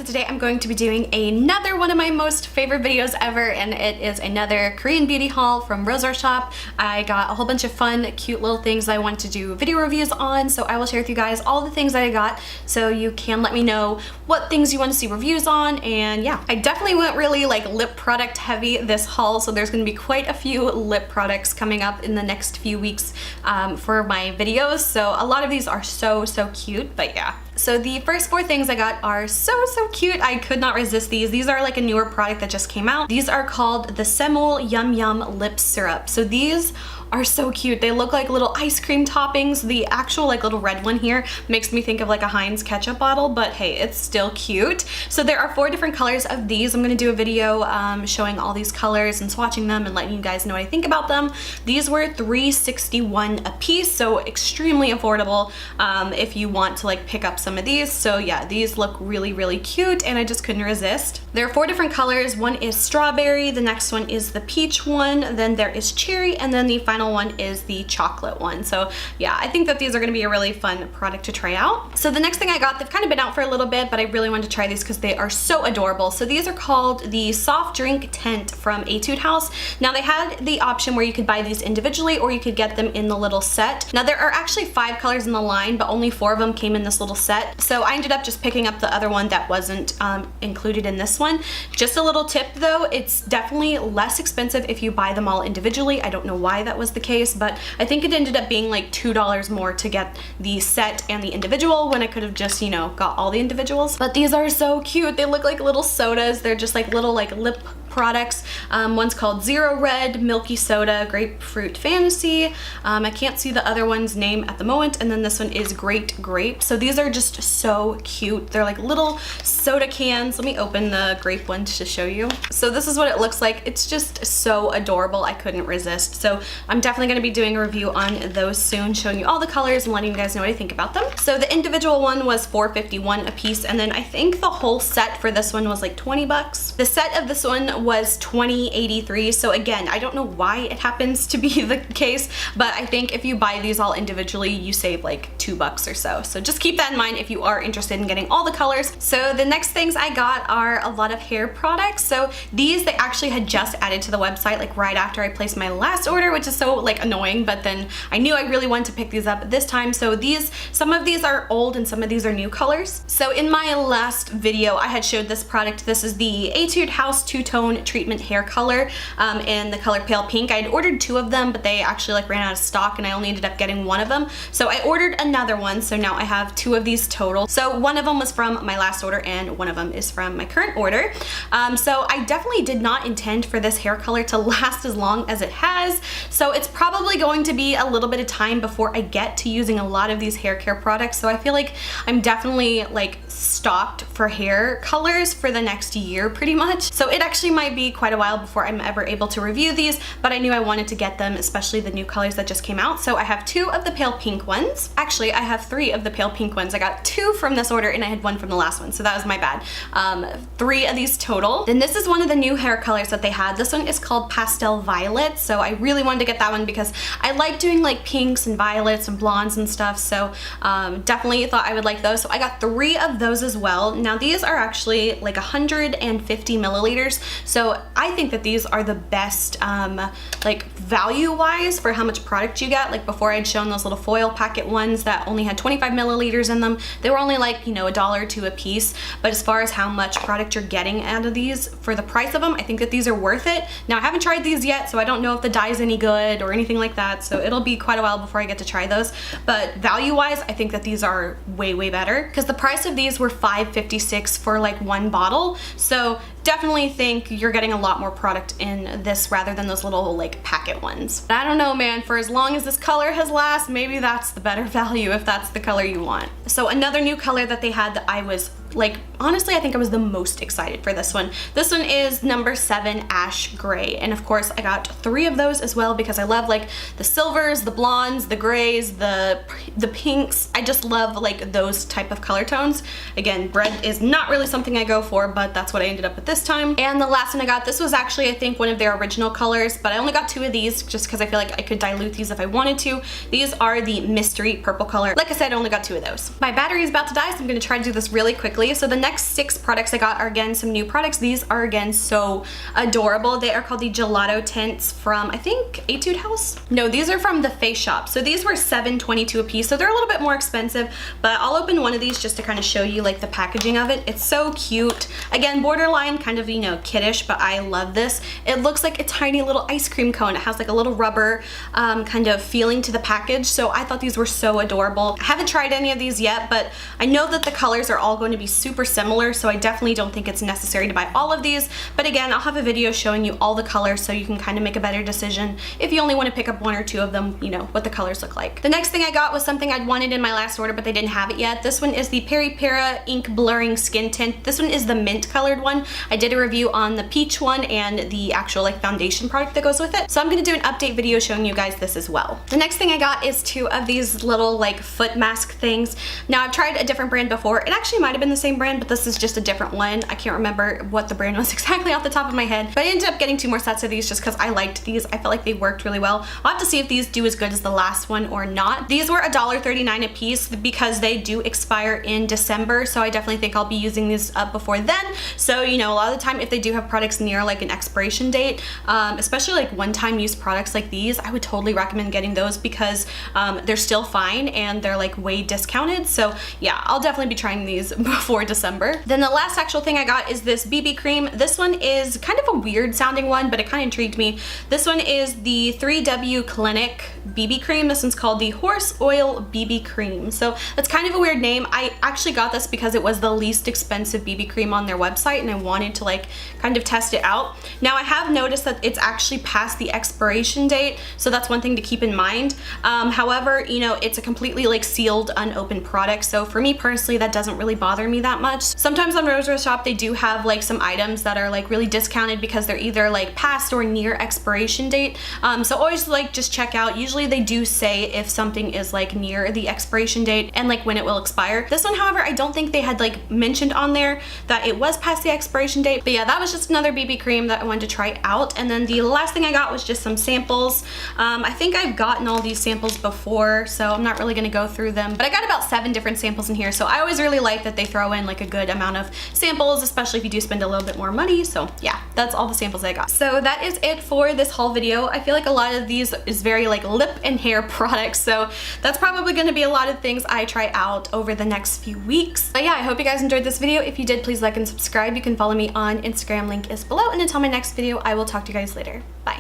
today I'm going to be doing another one of my most favorite videos ever, and it is another Korean beauty haul from Rosar Shop. I got a whole bunch of fun, cute little things I want to do video reviews on, so I will share with you guys all the things that I got so you can let me know what things you want to see reviews on. And yeah, I definitely went really like lip product heavy this haul, so there's going to be quite a few lip products coming up in the next few weeks for my videos. So a lot of these are so cute, but yeah. So the first four things I got are so cute. I could not resist these. These are like a newer product that just came out. These are called the Saemmul Yum Yum Lip Syrup. So these are so cute. They look like little ice cream toppings. The actual like little red one here makes me think of like a Heinz ketchup bottle, but hey, it's still cute. So there are 4 different colors of these. I'm gonna do a video showing all these colors and swatching them and letting you guys know what I think about them. These were $3.61 a piece, so extremely affordable if you want to like pick up some of these. So yeah, these look really cute and I just couldn't resist. There are 4 different colors. One is strawberry, the next one is the peach one, then there is cherry, and then the final one is the chocolate one. So yeah, I think that these are going to be a really fun product to try out. So the next thing I got, they've kind of been out for a little bit, but I really wanted to try these because they are so adorable. So these are called the soft drink Tint from Etude House. Now they had the option where you could buy these individually or you could get them in the little set. Now there are actually 5 colors in the line, but only 4 of them came in this little set. So I ended up just picking up the other one that wasn't included in this one. Just a little tip though, it's definitely less expensive if you buy them all individually. I don't know why that was the case, but I think it ended up being like $2 more to get the set and the individual when I could have just, you know, got all the individuals. But these are so cute. They look like little sodas. They're just like little like lip products. One's called Zero Red, Milky Soda, Grapefruit Fantasy. I can't see the other one's name at the moment, and then this one is Grape. So these are just so cute. They're like little soda cans. Let me open the grape one to show you. So this is what it looks like. It's just so adorable. I couldn't resist. So I'm definitely going to be doing a review on those soon, showing you all the colors and letting you guys know what I think about them. So the individual one was $4.51 a piece, and then I think the whole set for this one was like 20 bucks. The set of this one was $20.83. So again, I don't know why it happens to be the case, but I think if you buy these all individually, you save like $2 or so. So just keep that in mind if you are interested in getting all the colors. So the next things I got are a lot of hair products. So these, they actually had just added to the website like right after I placed my last order, which is so like annoying, but then I knew I really wanted to pick these up this time. So these, some of these are old and some of these are new colors. So in my last video, I had showed this product. This is the Etude House Two-Tone Treatment Hair Color in the color Pale Pink. I had ordered 2 of them, but they actually like ran out of stock and I only ended up getting 1 of them. So I ordered another one, so now I have 2 of these total. So one of them was from my last order and one of them is from my current order. So I definitely did not intend for this hair color to last as long as it has. So it's probably going to be a little bit of time before I get to using a lot of these hair care products. So I feel like I'm definitely like stocked for hair colors for the next year pretty much. So it actually might be quite a while before I'm ever able to review these, but I knew I wanted to get them, especially the new colors that just came out. So I have 2 of the pale pink ones. Actually, I have 3 of the pale pink ones. I got 2 from this order and I had 1 from the last one, so that was my bad. 3 of these total. Then this is one of the new hair colors that they had. This one is called Pastel Violet, so I really wanted to get that one because I like doing like pinks and violets and blondes and stuff, so definitely thought I would like those. So I got 3 of those as well. Now these are actually like 150 milliliters, so I think that these are the best like value wise for how much product you get. Like before I'd shown those little foil packet ones that only had 25 milliliters in them. They were only like, you know, $1 or 2 a piece, but as far as how much product you're getting out of these for the price of them, I think that these are worth it. Now I haven't tried these yet, so I don't know if the dye is any good or anything like that, so it'll be quite a while before I get to try those, but value wise I think that these are way better because the price of these were $5.56 for like 1 bottle. So definitely think you're getting a lot more product in this rather than those little like packet ones. But I don't know, man, for as long as this color has lasted, maybe that's the better value if that's the color you want. So another new color that they had that I was like, honestly, I think I was the most excited for this one. This one is number 7 Ash Gray, and of course I got 3 of those as well because I love like the silvers, the blondes, the grays, the pinks. I just love like those type of color tones. Again, red is not really something I go for, but that's what I ended up with this time. And the last one I got, this was actually I think one of their original colors, but I only got 2 of these just because I feel like I could dilute these if I wanted to. These are the mystery purple color. Like I said, I only got 2 of those. My battery is about to die, so I'm going to try to do this really quickly. quickly. So the next 6 products I got are again some new products. These are again so adorable. They are called the Gelato tints from, I think, Etude House? No, these are from the Face Shop. So these were $7.22 a piece, so they're a little bit more expensive, but I'll open one of these just to kind of show you like the packaging of it. It's so cute. Again, borderline kind of, you know, kiddish, but I love this. It looks like a tiny little ice cream cone. It has like a little rubber kind of feeling to the package, so I thought these were so adorable. I haven't tried any of these yet, but I know that the colors are all going to be super similar, so I definitely don't think it's necessary to buy all of these. But again, I'll have a video showing you all the colors so you can kind of make a better decision if you only want to pick up 1 or 2 of them, you know, what the colors look like. The next thing I got was something I'd wanted in my last order, but they didn't have it yet. This one is the Peripera Ink Blurring Skin Tint. This one is the mint colored one. I did a review on the peach one and the actual like foundation product that goes with it, so I'm going to do an update video showing you guys this as well. The next thing I got is 2 of these little like foot mask things. Now I've tried a different brand before. It actually might have been the same brand, but this is just a different one. I can't remember what the brand was exactly off the top of my head, but I ended up getting 2 more sets of these just because I liked these. I felt like they worked really well. I'll have to see if these do as good as the last one or not. These were $1.39 a piece because they do expire in December, so I definitely think I'll be using these up before then. So, you know, a lot of the time if they do have products near like an expiration date, especially like one-time use products like these, I would totally recommend getting those because they're still fine and they're like way discounted. So yeah, I'll definitely be trying these before December. Then the last actual thing I got is this BB cream. This one is kind of a weird sounding one, but it kind of intrigued me. This one is the 3W Clinic BB cream. This one's called the Horse Oil BB cream. So that's kind of a weird name. I actually got this because it was the least expensive BB cream on their website and I wanted to like kind of test it out. Now I have noticed that it's actually past the expiration date, so that's one thing to keep in mind. However, you know, it's a completely like sealed, unopened product, so for me personally that doesn't really bother me that much. Sometimes on Rose Shop they do have like some items that are like really discounted because they're either like past or near expiration date, so always like just check out. Usually they do say if something is like near the expiration date and like when it will expire. This one, however, I don't think they had like mentioned on there that it was past the expiration date, but yeah, that was just another BB cream that I wanted to try out. And then the last thing I got was just some samples. I think I've gotten all these samples before, so I'm not really gonna go through them, but I got about 7 different samples in here, so I always really like that they throw in like a good amount of samples, especially if you do spend a little bit more money. So yeah, that's all the samples I got. So that is it for this haul video. I feel like a lot of these is very like lip and hair products, so that's probably gonna be a lot of things I try out over the next few weeks. But yeah, I hope you guys enjoyed this video. If you did, please like and subscribe. You can follow me on Instagram, link is below, and until my next video, I will talk to you guys later. Bye.